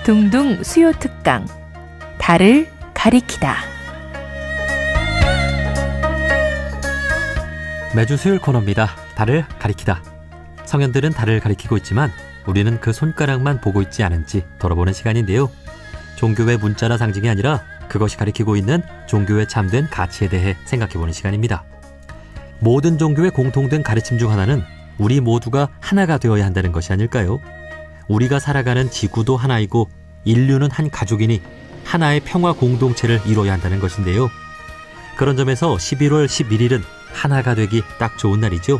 둥둥 수요 특강 달을 가리키다. 매주 수요일 코너입니다. 달을 가리키다. 성현들은 달을 가리키고 있지만 우리는 그 손가락만 보고 있지 않은지 돌아보는 시간인데요. 종교의 문자나 상징이 아니라 그것이 가리키고 있는 종교의 참된 가치에 대해 생각해보는 시간입니다. 모든 종교의 공통된 가르침 중 하나는 우리 모두가 하나가 되어야 한다는 것이 아닐까요? 우리가 살아가는 지구도 하나이고 인류는 한 가족이니 하나의 평화 공동체를 이뤄야 한다는 것인데요. 그런 점에서 11월 11일은 하나가 되기 딱 좋은 날이죠.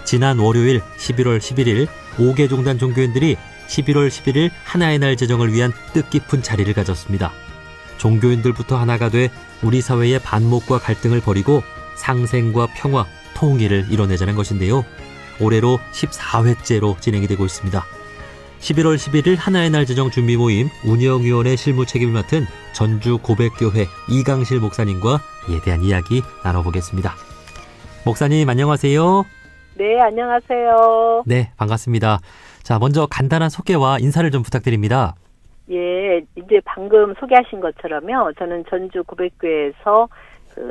지난 월요일 11월 11일 5개 종단 종교인들이 11월 11일 하나의 날 제정을 위한 뜻깊은 자리를 가졌습니다. 종교인들부터 하나가 돼 우리 사회의 반목과 갈등을 버리고 상생과 평화, 통일을 이뤄내자는 것인데요. 올해로 14회째로 진행이 되고 있습니다. 11월 11일 하나의 날 제정 준비 모임 운영위원회 실무 책임을 맡은 전주 고백교회 이강실 목사님과 이에 대한 이야기 나눠보겠습니다. 목사님 안녕하세요. 네, 안녕하세요. 네, 반갑습니다. 자, 먼저 간단한 소개와 인사를 좀 부탁드립니다. 예, 이제 방금 소개하신 것처럼요. 저는 전주 고백교회에서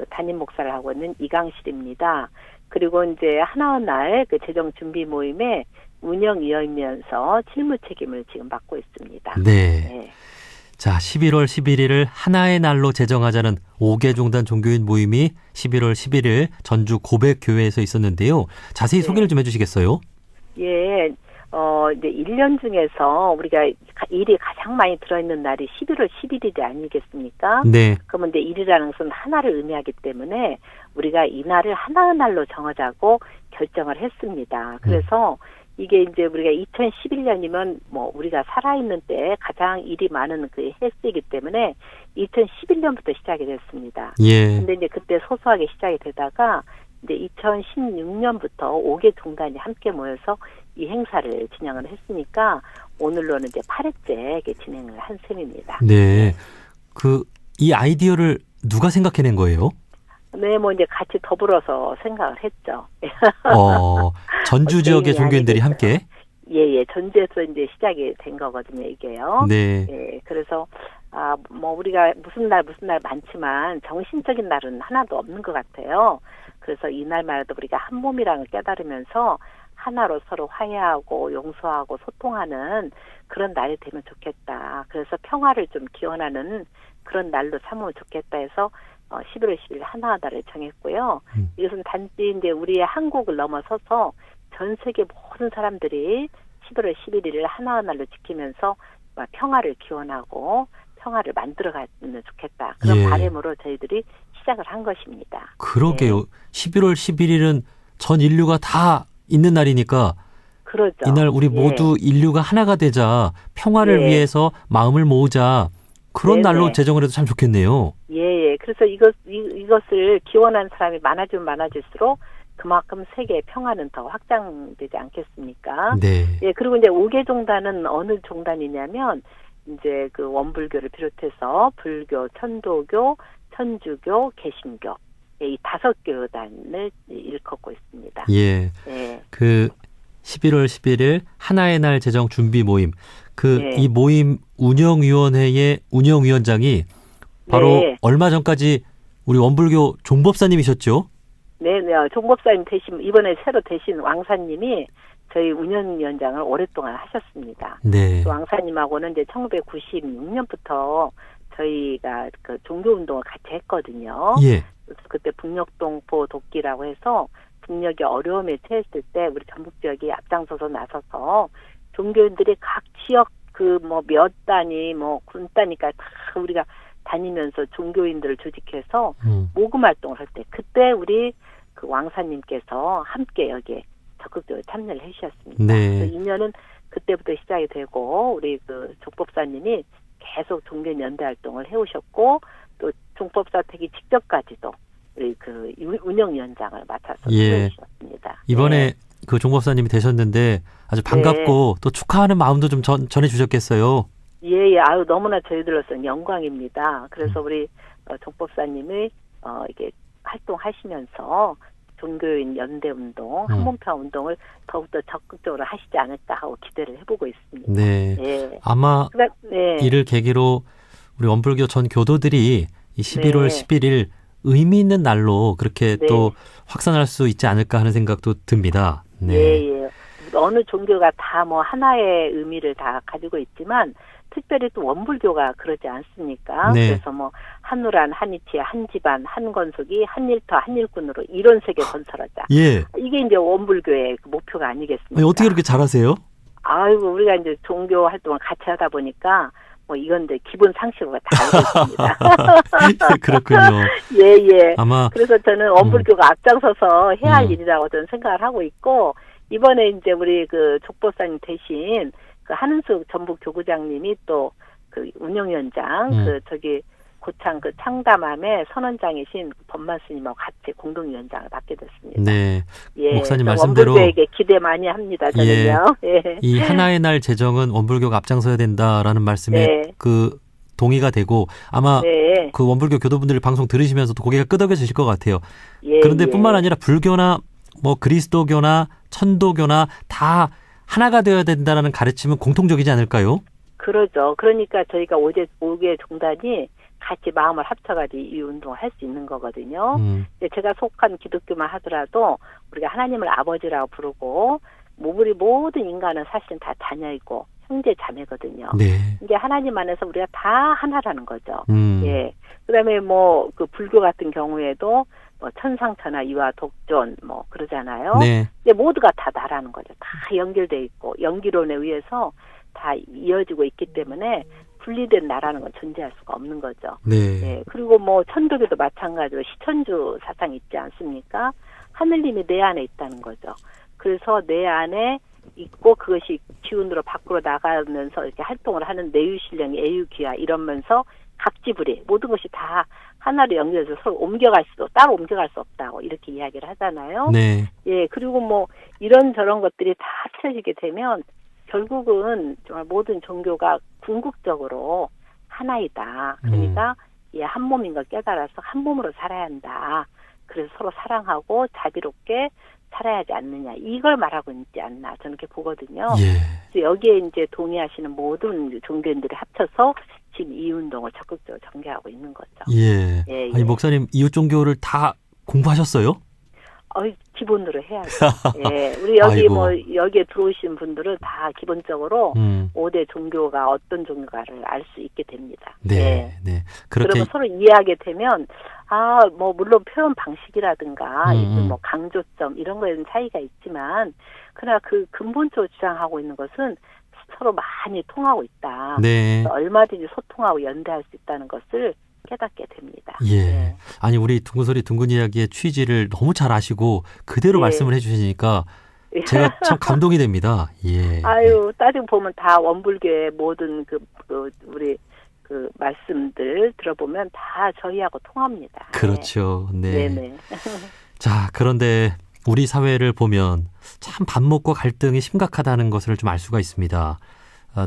담임 목사를 하고 있는 이강실입니다. 그리고 이제 하나의 날 제정 준비 모임에 운영위원이면서 실무 책임을 지금 맡고 있습니다. 네. 네. 자, 11월 11일을 하나의 날로 제정하자는 5개 종단 종교인 모임이 11월 11일 전주 고백교회에서 있었는데요. 자세히 네. 소개를 좀 해주시겠어요? 예, 이제 1년 중에서 우리가 일이 가장 많이 들어있는 날이 11월 11일이 아니겠습니까? 네. 그러면 이제 일이라는 것은 하나를 의미하기 때문에 우리가 이 날을 하나의 날로 정하자고 결정을 했습니다. 그래서 이게 이제 우리가 2011년이면 뭐 우리가 살아있는 때 가장 일이 많은 그 횟수이기 때문에 2011년부터 시작이 됐습니다. 예. 근데 이제 그때 소소하게 시작이 되다가 이제 2016년부터 5개 종단이 함께 모여서 이 행사를 진행을 했으니까 오늘로는 이제 8회째 진행을 한 셈입니다. 네. 이 아이디어를 누가 생각해낸 거예요? 네, 뭐 이제 같이 더불어서 생각을 했죠. 전주 지역의 종교인들이 함께? 예, 전주에서 이제 시작이 된 거거든요, 이게요. 네. 예, 그래서, 뭐 우리가 무슨 날 많지만 정신적인 날은 하나도 없는 것 같아요. 그래서 이날마다 우리가 한 몸이라는 걸 깨달으면서 하나로 서로 화해하고 용서하고 소통하는 그런 날이 되면 좋겠다. 그래서 평화를 좀 기원하는 그런 날로 삼으면 좋겠다 해서 11월 10일 하나하나를 정했고요. 이것은 단지 이제 우리의 한국을 넘어서서 전 세계 모든 사람들이 11월 11일을 하나하나로 지키면서 평화를 기원하고 평화를 만들어가면 좋겠다. 그런 바람으로 저희들이 시작을 한 것입니다. 그러게요. 네. 11월 11일은 전 인류가 다 있는 날이니까 그러죠. 이날 우리 모두 인류가 하나가 되자 평화를 위해서 마음을 모으자 그런 날로 제정을 해도 참 좋겠네요. 예. 그래서 이것을 기원한 사람이 많아지면 많아질수록 그만큼 세계의 평화는 더 확장되지 않겠습니까? 네. 예, 그리고 이제 5개 종단은 어느 종단이냐면 이제 그 원불교를 비롯해서 불교, 천도교, 천주교, 개신교 이 5교단을 일컫고 있습니다. 예. 예. 11월 11일 하나의 날 제정 준비 모임. 이 모임 운영위원회의 운영위원장이 바로 얼마 전까지 우리 원불교 종법사님이셨죠? 네, 종법사님 대신 이번에 새로 되신 왕사님이 저희 운영위원장을 오랫동안 하셨습니다. 네. 왕사님하고는 이제 1996년부터 저희가 그 종교운동을 같이 했거든요. 예. 그때 북녘동포 돕기라고 해서 북녘이 어려움에 처했을 때 우리 전북 지역이 앞장서서 나서서 종교인들이 각 지역 몇 단위 군 단위까지 다 우리가 다니면서 종교인들을 조직해서 모금 활동을 할 때 그때 우리 그 왕사님께서 함께 여기에 적극적으로 참여를 해주셨습니다. 네. 그래서 인연은 그때부터 시작이 되고 우리 그 종법사님이 계속 종교인 연대 활동을 해오셨고 또 종법사 되기 직전까지도 우리 그 운영위원장을 맡아서 해주셨습니다. 이번에 그 종법사님이 되셨는데 아주 반갑고 또 축하하는 마음도 좀 전해주셨겠어요. 예. 아유, 너무나 저희들로서는 영광입니다. 그래서 우리 종법사님이 이게 활동하시면서 종교인 연대 운동, 한몸평 운동을 더욱더 적극적으로 하시지 않을까 하고 기대를 해보고 있습니다. 네. 예. 아마 네. 이를 계기로 우리 원불교 전 교도들이 이 11월 네. 11일 의미 있는 날로 그렇게 네. 또 확산할 수 있지 않을까 하는 생각도 듭니다. 네. 예. 어느 종교가 다 뭐 하나의 의미를 다 가지고 있지만 특별히 또 원불교가 그러지 않습니까? 네. 그래서 뭐 한우란, 한이치, 한집안, 한건속이, 한일터, 한일군으로 이런 세계 건설하자. 예. 이게 이제 원불교의 그 목표가 아니겠습니까? 아니, 어떻게 그렇게 잘하세요? 아이고, 우리가 이제 종교 활동을 같이 하다 보니까 뭐 이건 이제 기본 상식으로 다 알고 있습니다. 그렇군요. 예. 아마 그래서 저는 원불교가 앞장서서 해야 할 음. 일이라고 저는 생각을 하고 있고, 이번에 이제 우리 그 족보사님 대신 그 한은숙 전북 교구장님이 또 그 운영위원장, 그 저기 고창 그 창담함의 선원장이신 법만 스님하고 같이 공동위원장을 맡게 됐습니다. 네. 예, 목사님 저 말씀대로 원불교에게 기대 많이 합니다. 저는요. 예. 이 하나의 날 제정은 원불교가 앞장서야 된다라는 말씀에 네. 그 동의가 되고 아마 네. 그 원불교 교도분들이 방송 들으시면서도 고개가 끄덕여지실 것 같아요. 예, 그런데 예. 뿐만 아니라 불교나 뭐 그리스도교나 천도교나 다 하나가 되어야 된다는 가르침은 공통적이지 않을까요? 그러죠. 그러니까 저희가 5개 종단이 같이 마음을 합쳐가지고 이 운동을 할 수 있는 거거든요. 제가 속한 기독교만 하더라도 우리가 하나님을 아버지라고 부르고 우리 모든 인간은 사실은 다 자녀이고 형제 자매거든요. 네. 이게 하나님 안에서 우리가 다 하나라는 거죠. 예. 그다음에 뭐 그 불교 같은 경우에도 뭐 천상천하 이와 독존 뭐 그러잖아요. 네. 근데 모두가 다 나라는 거죠. 다 연결돼 있고 연기론에 의해서 다 이어지고 있기 때문에 분리된 나라는 건 존재할 수가 없는 거죠. 네. 예. 그리고 뭐 천도교도 마찬가지로 시천주 사상이 있지 않습니까? 하늘님이 내 안에 있다는 거죠. 그래서 내 안에 있고 그것이 기운으로 밖으로 나가면서 이렇게 활동을 하는 내유신령이 애유기야 이러면서 각지불이 모든 것이 다 하나로 연결해서 서로 따로 옮겨갈 수 없다고 이렇게 이야기를 하잖아요. 네. 예, 그리고 뭐 이런저런 것들이 다 합쳐지게 되면 결국은 정말 모든 종교가 궁극적으로 하나이다. 그러니까 한 몸인 걸 깨달아서 한 몸으로 살아야 한다. 그래서 서로 사랑하고 자비롭게 살아야 하지 않느냐. 이걸 말하고 있지 않나. 저는 그렇게 보거든요. 예. 그래서 여기에 이제 동의하시는 모든 종교인들이 합쳐서 지금 이 운동을 적극적으로 전개하고 있는 거죠. 예. 예, 예. 아니 목사님 이웃 종교를 다 공부하셨어요? 기본으로 해야죠. 예. 우리 여기 아이고. 뭐 여기에 들어오신 분들은 다 기본적으로 5대 종교가 어떤 종교가를 알 수 있게 됩니다. 네. 예. 네. 그렇게 그러면 서로 이해하게 되면 뭐 물론 표현 방식이라든가 뭐 강조점 이런 거에는 차이가 있지만 그러나 그 근본적으로 주장하고 있는 것은 서로 많이 통하고 있다. 네. 얼마든지 소통하고 연대할 수 있다는 것을 깨닫게 됩니다. 예. 네. 아니 우리 둥근소리 둥근 이야기의 취지를 너무 잘 아시고 그대로 예. 말씀을 해주시니까 제가 참 감동이 됩니다. 예. 아유, 따지고 보면 다 원불교의 모든 우리 그 말씀들 들어보면 다 저희하고 통합니다. 그렇죠. 네. 네네. 자, 그런데 우리 사회를 보면 참 반목과 갈등이 심각하다는 것을 좀 알 수가 있습니다.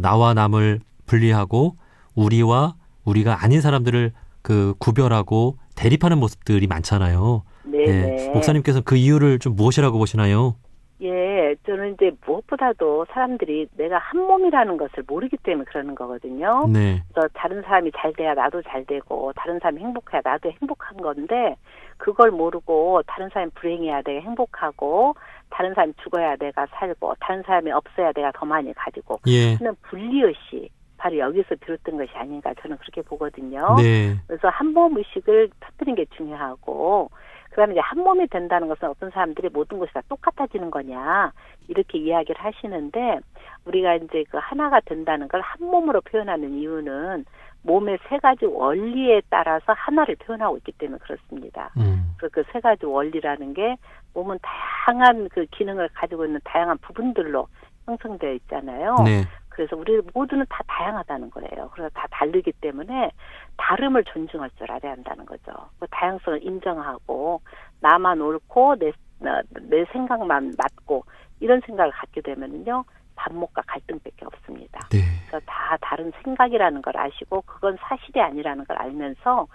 나와 남을 분리하고 우리와 우리가 아닌 사람들을 그 구별하고 대립하는 모습들이 많잖아요. 네네. 목사님께서는 그 이유를 좀 무엇이라고 보시나요? 예, 저는 이제 무엇보다도 사람들이 내가 한 몸이라는 것을 모르기 때문에 그러는 거거든요. 네. 그래서 다른 사람이 잘 돼야 나도 잘 되고, 다른 사람이 행복해야 나도 행복한 건데, 그걸 모르고 다른 사람이 불행해야 내가 행복하고, 다른 사람이 죽어야 내가 살고, 다른 사람이 없어야 내가 더 많이 가지고, 예. 하는 분리의식, 바로 여기서 비롯된 것이 아닌가 저는 그렇게 보거든요. 네. 그래서 한 몸 의식을 터뜨리는 게 중요하고, 그다음에 이제 한 몸이 된다는 것은 어떤 사람들이 모든 것이 다 똑같아지는 거냐 이렇게 이야기를 하시는데 우리가 이제 그 하나가 된다는 걸 한 몸으로 표현하는 이유는 몸의 세 가지 원리에 따라서 하나를 표현하고 있기 때문에 그렇습니다. 그래서 그 세 가지 원리라는 게 몸은 다양한 그 기능을 가지고 있는 다양한 부분들로 형성되어 있잖아요. 네. 그래서 우리 모두는 다 다양하다는 거예요. 그래서 다 다르기 때문에 다름을 존중할 줄 알아야 한다는 거죠. 그 다양성을 인정하고 나만 옳고 내 생각만 맞고 이런 생각을 갖게 되면요 반목과 갈등밖에 없습니다. 네. 그래서 다 다른 생각이라는 걸 아시고 그건 사실이 아니라는 걸 알면서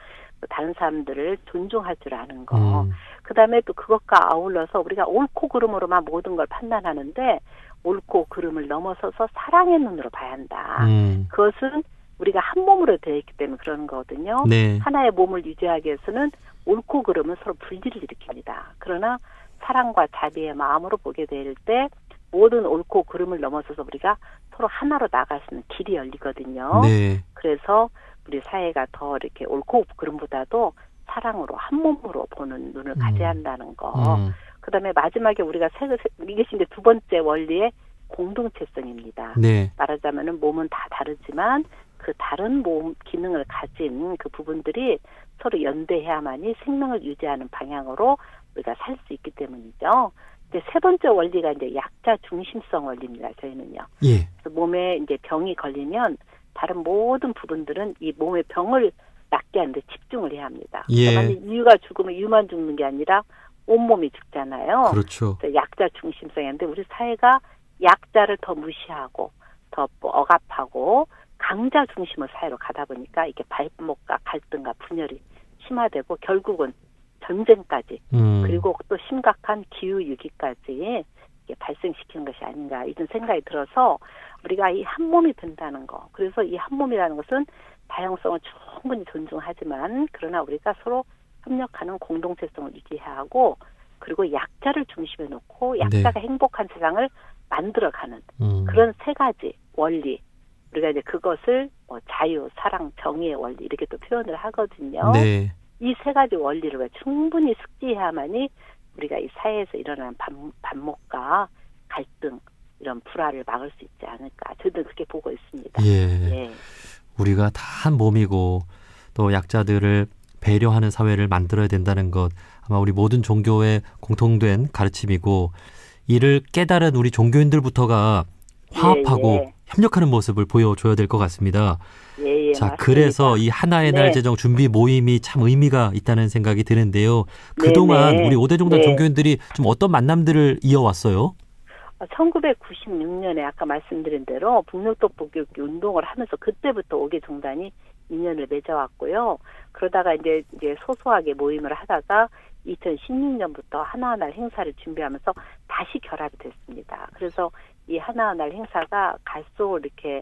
또 다른 사람들을 존중할 줄 아는 거. 그다음에 또 그것과 아울러서 우리가 옳고 그름으로만 모든 걸 판단하는데 옳고 그름을 넘어서서 사랑의 눈으로 봐야 한다. 그것은 우리가 한 몸으로 되어 있기 때문에 그러는 거거든요. 네. 하나의 몸을 유지하기 위해서는 옳고 그름은 서로 분리를 일으킵니다. 그러나 사랑과 자비의 마음으로 보게 될 때 모든 옳고 그름을 넘어서서 우리가 서로 하나로 나갈 수 있는 길이 열리거든요. 네. 그래서 우리 사회가 더 이렇게 옳고 그름보다도 사랑으로 한 몸으로 보는 눈을 가져야 한다는 거. 그다음에 마지막에 우리가 이것이 이제 두 번째 원리의 공동체성입니다. 네. 말하자면은 몸은 다 다르지만 그 다른 몸 기능을 가진 그 부분들이 서로 연대해야만이 생명을 유지하는 방향으로 우리가 살 수 있기 때문이죠. 이제 세 번째 원리가 이제 약자 중심성 원리입니다. 저희는요. 예. 그래서 몸에 이제 병이 걸리면 다른 모든 부분들은 이 몸의 병을 낫게 하는데 집중을 해야 합니다. 예. 만약 인류가 죽으면 인류만 죽는 게 아니라 온몸이 죽잖아요. 그렇죠. 그래서 약자 중심성인데 우리 사회가 약자를 더 무시하고 더 억압하고 강자 중심의 사회로 가다 보니까 이게 발목과 갈등과 분열이 심화되고 결국은 전쟁까지 그리고 또 심각한 기후위기까지 이게 발생시키는 것이 아닌가 이런 생각이 들어서 우리가 이 한 몸이 된다는 거. 그래서 이 한 몸이라는 것은 다양성을 충분히 존중하지만 그러나 우리가 서로 협력하는 공동체성을 유지해야 하고 그리고 약자를 중심에 놓고 약자가 행복한 세상을 만들어가는 그런 세 가지 원리. 우리가 이제 그것을 뭐 자유, 사랑, 정의의 원리 이렇게 또 표현을 하거든요. 네. 이 세 가지 원리를 충분히 숙지해야만이 우리가 이 사회에서 일어나는 반목과 갈등 이런 불화를 막을 수 있지 않을까. 저도 그렇게 보고 있습니다. 예. 예. 우리가 다 한 몸이고 또 약자들을 배려하는 사회를 만들어야 된다는 것 아마 우리 모든 종교의 공통된 가르침이고 이를 깨달은 우리 종교인들부터가 화합하고 협력하는 모습을 보여줘야 될 것 같습니다. 예, 자, 맞습니다. 그래서 이 하나의 날 제정 준비 모임이 참 의미가 있다는 생각이 드는데요. 그동안 우리 5대 종단 종교인들이 좀 어떤 만남들을 이어왔어요? 1996년에 아까 말씀드린 대로 북녘떡볶이 운동을 하면서 그때부터 5개 종단이 인연을 맺어왔고요. 그러다가 이제 소소하게 모임을 하다가 2016년부터 하나하나 행사를 준비하면서 다시 결합이 됐습니다. 그래서 이 하나하나 행사가 갈수록 이렇게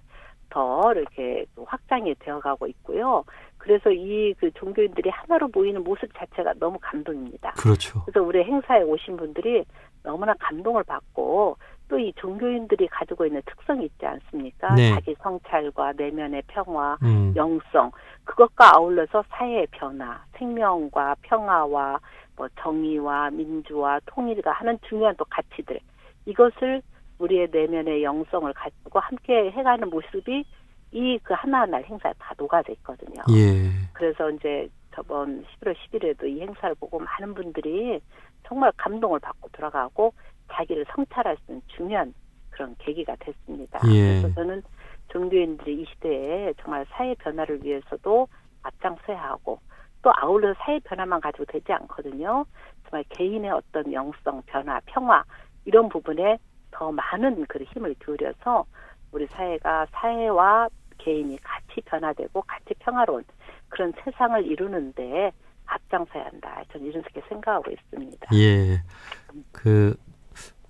더 이렇게 확장이 되어가고 있고요. 그래서 이 그 종교인들이 하나로 모이는 모습 자체가 너무 감동입니다. 그렇죠. 그래서 우리 행사에 오신 분들이 너무나 감동을 받고 또 이 종교인들이 가지고 있는 특성이 있지 않습니까? 네. 자기 성찰과 내면의 평화, 영성 그것과 아울러서 사회의 변화, 생명과 평화와 뭐 정의와 민주와 통일과 하는 중요한 또 가치들 이것을 우리의 내면의 영성을 가지고 함께 해가는 모습이 이 그 하나하나 행사에 다 녹아져 있거든요. 예. 그래서 이제 저번 11월 10일에도 이 행사를 보고 많은 분들이 정말 감동을 받고 돌아가고 자기를 성찰할 수 있는 중요한 그런 계기가 됐습니다. 예. 그래서 저는 종교인들이 이 시대에 정말 사회 변화를 위해서도 앞장서야 하고 또 아울러 사회 변화만 가지고 되지 않거든요. 정말 개인의 어떤 영성, 변화, 평화 이런 부분에 더 많은 그 힘을 기울여서 우리 사회가 사회와 개인이 같이 변화되고 같이 평화로운 그런 세상을 이루는데 앞장서야 한다. 저는 이렇게 생각하고 있습니다. 예.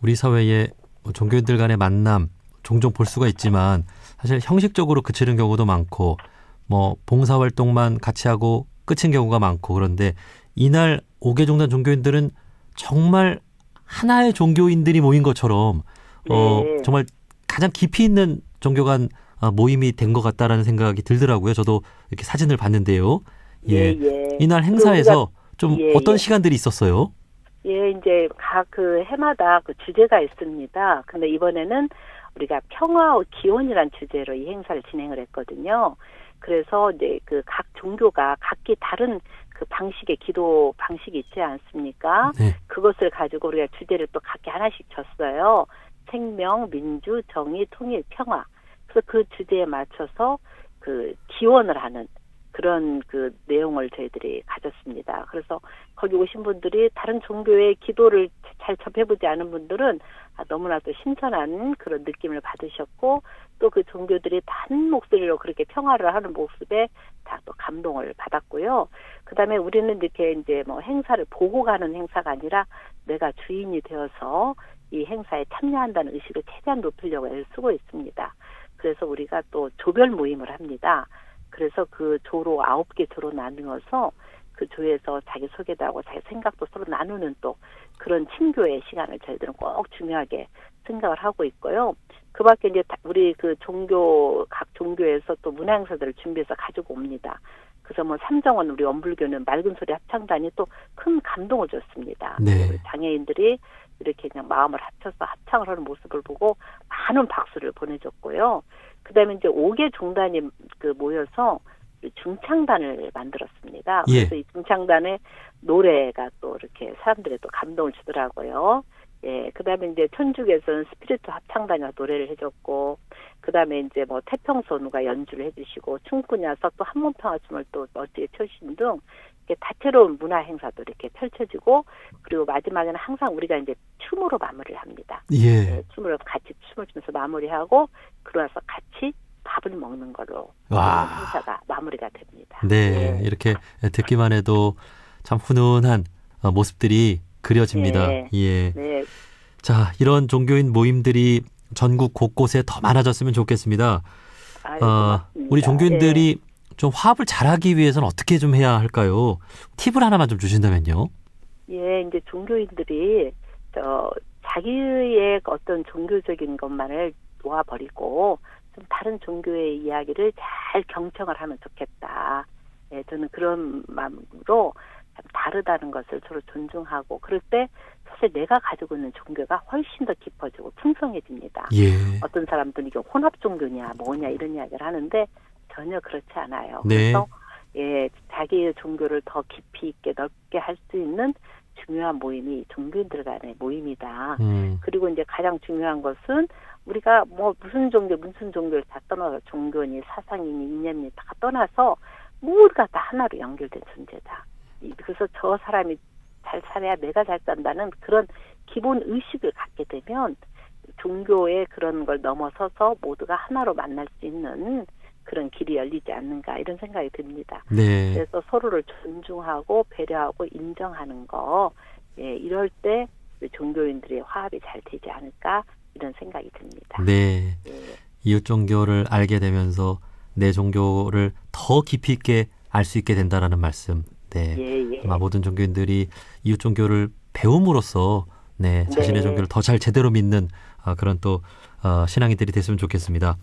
우리 사회의 종교인들 간의 만남 종종 볼 수가 있지만 사실 형식적으로 그치는 경우도 많고 뭐 봉사활동만 같이 하고 끝인 경우가 많고 그런데 이날 5개 종단 종교인들은 정말 하나의 종교인들이 모인 것처럼 정말 가장 깊이 있는 종교 간 모임이 된 것 같다라는 생각이 들더라고요. 저도 이렇게 사진을 봤는데요. 예. 이날 행사에서 좀 어떤 시간들이 있었어요? 예, 이제 각 그 해마다 그 주제가 있습니다. 근데 이번에는 우리가 평화와 기원이란 주제로 이 행사를 진행을 했거든요. 그래서 이제 그 각 종교가 각기 다른 그 방식의 기도 방식이 있지 않습니까? 네. 그것을 가지고 우리가 주제를 또 각기 하나씩 줬어요. 생명, 민주, 정의, 통일, 평화. 그래서 그 주제에 맞춰서 그 기원을 하는 그런 그 내용을 저희들이 가졌습니다. 그래서 거기 오신 분들이 다른 종교의 기도를 잘 접해보지 않은 분들은 너무나도 신선한 그런 느낌을 받으셨고 또 그 종교들이 단 목소리로 그렇게 평화를 하는 모습에 다 또 감동을 받았고요. 그다음에 우리는 이렇게 이제 뭐 행사를 보고 가는 행사가 아니라 내가 주인이 되어서 이 행사에 참여한다는 의식을 최대한 높이려고 애를 쓰고 있습니다. 그래서 우리가 또 조별 모임을 합니다. 그래서 그 조로 9개 조로 나누어서 그 조에서 자기 소개도 하고 자기 생각도 서로 나누는 또 그런 친교의 시간을 저희들은 꼭 중요하게 생각을 하고 있고요. 그 밖에 이제 우리 그 각 종교에서 또 문화 행사들을 준비해서 가지고 옵니다. 그래서 뭐 삼정원 우리 원불교는 맑은 소리 합창단이 또 큰 감동을 줬습니다. 네. 우리 장애인들이 이렇게 그냥 마음을 합쳐서 합창을 하는 모습을 보고 많은 박수를 보내줬고요. 그다음에 이제 5개 종단이 모여서 중창단을 만들었습니다. 예. 그래서 이 중창단의 노래가 또 이렇게 사람들의 또 감동을 주더라고요. 예, 그다음에 이제 천주교에서는 스피리트 합창단이 노래를 해줬고, 그다음에 이제 뭐 태평선우가 연주를 해주시고, 춤꾼이어서 또 한문평화춤을 또 멋지게 펴주신 등 이렇게 다채로운 문화 행사도 이렇게 펼쳐지고, 그리고 마지막에는 항상 우리가 이제 춤으로 마무리를 합니다. 예. 네, 춤을 추면서 마무리하고, 그러면서 같이 밥을 먹는 걸로 와. 행사가 마무리가 됩니다. 네, 예. 이렇게 듣기만 해도 참 훈훈한 모습들이 그려집니다. 네. 예. 네. 자, 이런 종교인 모임들이 전국 곳곳에 더 많아졌으면 좋겠습니다. 아유, 고맙습니다. 우리 종교인들이 좀 화합을 잘하기 위해서는 어떻게 좀 해야 할까요? 팁을 하나만 좀 주신다면요. 예, 이제 종교인들이 자기의 어떤 종교적인 것만을 놓아버리고 좀 다른 종교의 이야기를 잘 경청을 하면 좋겠다. 예, 저는 그런 마음으로 참 다르다는 것을 서로 존중하고 그럴 때 사실 내가 가지고 있는 종교가 훨씬 더 깊어지고 풍성해집니다. 예. 어떤 사람들은 이게 혼합 종교냐 뭐냐 이런 이야기를 하는데 전혀 그렇지 않아요. 네. 그래서 예, 자기의 종교를 더 깊이 있게 넓게 할 수 있는 중요한 모임이 종교인들 간의 모임이다. 그리고 이제 가장 중요한 것은 우리가 뭐 무슨 종교를 다 떠나서 종교니 사상이니 이념이 다 떠나서 모두가 다 하나로 연결된 존재다. 그래서 저 사람이 잘 살아야 내가 잘 산다는 그런 기본 의식을 갖게 되면 종교의 그런 걸 넘어서서 모두가 하나로 만날 수 있는 그런 길이 열리지 않는가 이런 생각이 듭니다. 네. 그래서 서로를 존중하고 배려하고 인정하는 거, 예, 이럴 때 종교인들의 화합이 잘 되지 않을까 이런 생각이 듭니다. 네. 예. 이웃 종교를 알게 되면서 내 종교를 더 깊이 있게 알 수 있게 된다라는 말씀. 네. 예. 아마 모든 종교인들이 이웃 종교를 배움으로써 네, 자신의 네. 종교를 더 잘 제대로 믿는 그런 또 신앙인들이 됐으면 좋겠습니다.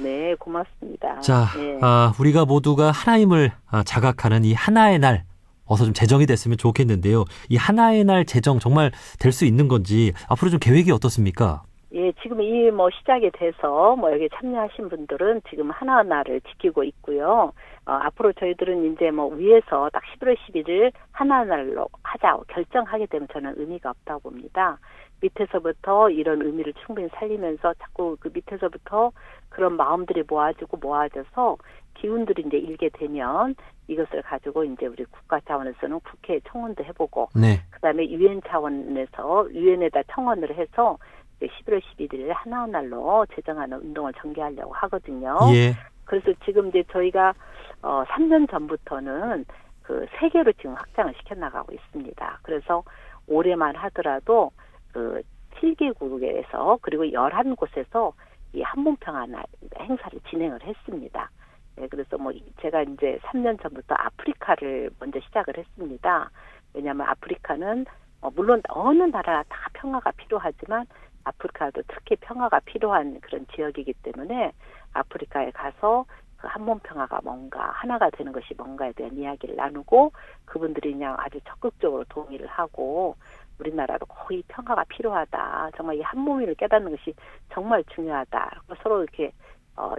네, 고맙습니다. 자, 네. 우리가 모두가 하나임을 자각하는 이 하나의 날 어서 좀 제정이 됐으면 좋겠는데요. 이 하나의 날 제정 정말 될 수 있는 건지 앞으로 좀 계획이 어떻습니까? 예, 지금 이 시작이 돼서 여기 참여하신 분들은 지금 하나하나를 지키고 있고요. 앞으로 저희들은 이제 위에서 딱 11월 11일 하나하나로 하자고 결정하게 되면 저는 의미가 없다고 봅니다. 밑에서부터 이런 의미를 충분히 살리면서 자꾸 그 밑에서부터 그런 마음들이 모아져서 기운들이 이제 일게 되면 이것을 가지고 이제 우리 국가 차원에서는 국회 청원도 해보고, 네. 그다음에 유엔 차원에서 유엔에다 청원을 해서 11월 11일 하나날로 제정하는 운동을 전개하려고 하거든요. 예. 그래서 지금 이제 저희가 3년 전부터는 그 세계로 지금 확장을 시켜나가고 있습니다. 그래서 올해만 하더라도 그 7개국에서 그리고 11곳에서 이 한문평화날 행사를 진행을 했습니다. 네, 그래서 제가 이제 3년 전부터 아프리카를 먼저 시작을 했습니다. 왜냐하면 아프리카는 물론 어느 나라 다 평화가 필요하지만 아프리카도 특히 평화가 필요한 그런 지역이기 때문에 아프리카에 가서 그 한문평화가 뭔가 하나가 되는 것이 뭔가에 대한 이야기를 나누고 그분들이 그냥 아주 적극적으로 동의를 하고 우리나라도 거의 평화가 필요하다. 정말 이 한몸을 깨닫는 것이 정말 중요하다. 서로 이렇게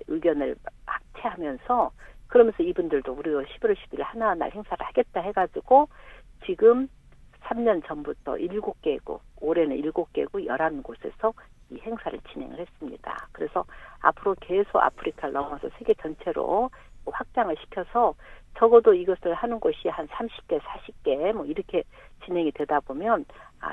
의견을 합체하면서 그러면서 이분들도 우리가 11월 10일 하나날 행사를 하겠다 해가지고 지금 3년 전부터 7개국, 올해는 7개국 11곳에서 이 행사를 진행을 했습니다. 그래서 앞으로 계속 아프리카를 넘어서 세계 전체로 확장을 시켜서 적어도 이것을 하는 곳이 한 30개, 40개 이렇게 진행이 되다 보면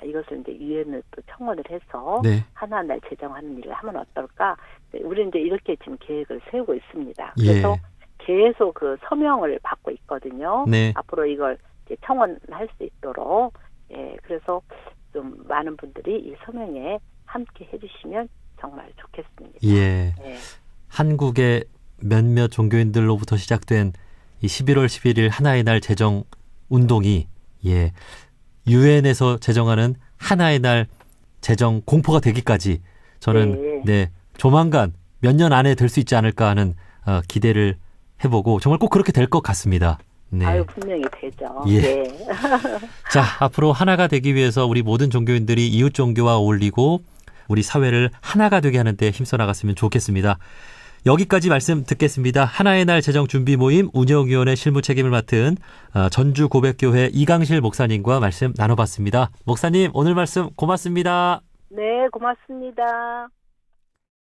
이것을 이제 유엔을 또 청원을 해서 네. 하나날 제정하는 일을 하면 어떨까? 우리는 이제 이렇게 지금 계획을 세우고 있습니다. 그래서 예. 계속 그 서명을 받고 있거든요. 네. 앞으로 이걸 이제 청원할 수 있도록. 예, 그래서 좀 많은 분들이 이 서명에 함께 해주시면 정말 좋겠습니다. 예. 예. 한국의 몇몇 종교인들로부터 시작된 이 11월 11일 하나의 날 제정 운동이 예. 유엔에서 제정하는 하나의 날 제정 공포가 되기까지 저는 네, 조만간 몇 년 안에 될 수 있지 않을까 하는 기대를 해보고 정말 꼭 그렇게 될 것 같습니다. 네. 아유, 분명히 되죠. 예. 예. 자, 앞으로 하나가 되기 위해서 우리 모든 종교인들이 이웃 종교와 어울리고 우리 사회를 하나가 되게 하는 데 힘써 나갔으면 좋겠습니다. 여기까지 말씀 듣겠습니다. 하나의 날 제정 준비 모임 운영위원회 실무 책임을 맡은 전주 고백교회 이강실 목사님과 말씀 나눠봤습니다. 목사님, 오늘 말씀 고맙습니다. 네, 고맙습니다.